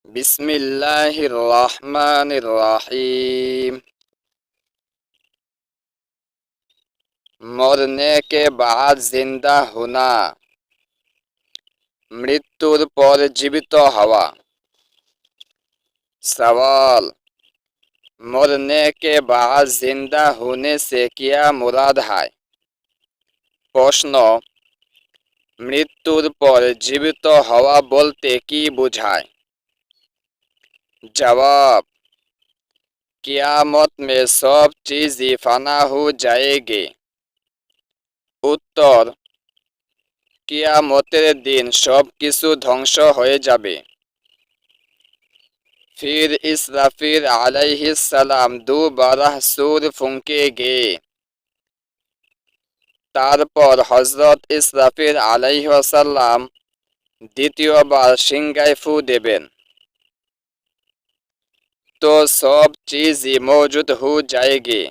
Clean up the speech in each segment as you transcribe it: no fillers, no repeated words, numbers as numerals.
बिस्मिल्लाहिर रहमानिर रहीम। मरने के बाद जिंदा होना, मृत्युर पर जीवित हवा। सवाल, मरने के बाद जिंदा होने से क्या मुराद है? प्रश्न, मृत्युर पर जीवित हवा बोलते की बुझाय? जवाब, कियामत में सब चीज़ फाना हो जाएगी। उत्तर, কিয়ামতের দিন সব কিছু ধ্বংস হয়ে যাবে। फिर इसराफिल अलैहिस्सलाम दोबारा सूर फूंकेंगे। তারপর হযরত ইসরাফিল আলাইহিসসালাম দ্বিতীয়বার সিংহায় ফু দেবেন। তো সব চিজ মौजूद हो जाएगी।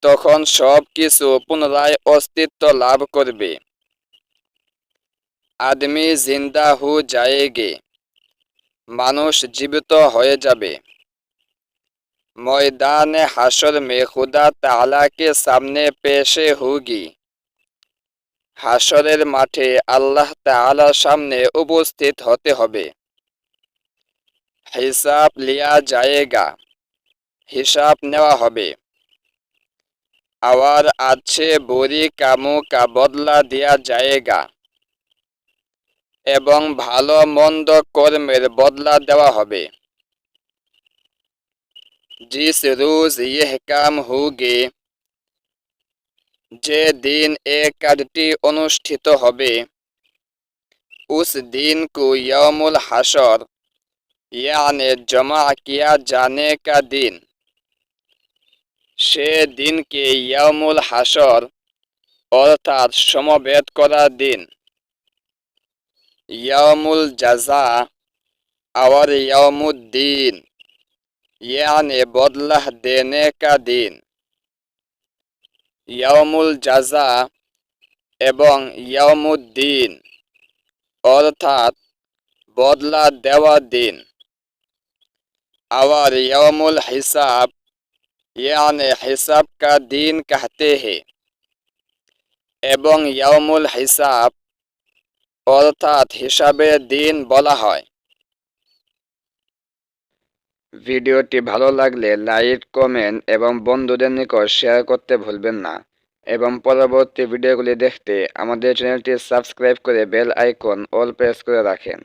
তখন সব কিছু পুনরায় অস্তিত্ব লাভ করবে। आदमी जिंदा हो जाएगी, মানুষ জীবিত হয়ে যাবে। मैदान हाशर में खुदा ताला के सामने पेशे होगी। হাসরের মাঠে আল্লাহ তাআলার সামনে উপস্থিত হতে হবে। হিসাব লিয়া जाएगा, হিসাব নেওয়া হবে। और अच्छे बुरी कामों का बदला दिया जाएगा, এবং ভালো মন্দ কর্মের বদলা দেওয়া হবে। जिस रोज यह काम होगे, যে দিন এ কাজটি অনুষ্ঠিত হবে। उस दिन को यौमुल हाशर यानी जमा किया जाने का दिन, সে দিনকে ইয়ামুল হাসর অর্থাৎ সমবেত করার দিন। ইয়ামুল জাযা और यौमुद्दीन यानी बदला देने का दिन। यौमुल জাযা এবং यौमुद्दीन অর্থাৎ বদলা দেওয়ার দিন। और यौमुल हिसाब यानी हिसाब का दिन कहते हैं, এবং यौमुल हिसाब অর্থাৎ হিসাবের দিন বলা হয়। ভিডিওটি ভালো লাগলে লাইক, কমেন্ট এবং বন্ধুদের নিকট শেয়ার করতে ভুলবেন না এবং পরবর্তী ভিডিওগুলি দেখতে আমাদের চ্যানেলটি সাবস্ক্রাইব করে বেল আইকন অল প্রেস করে রাখেন।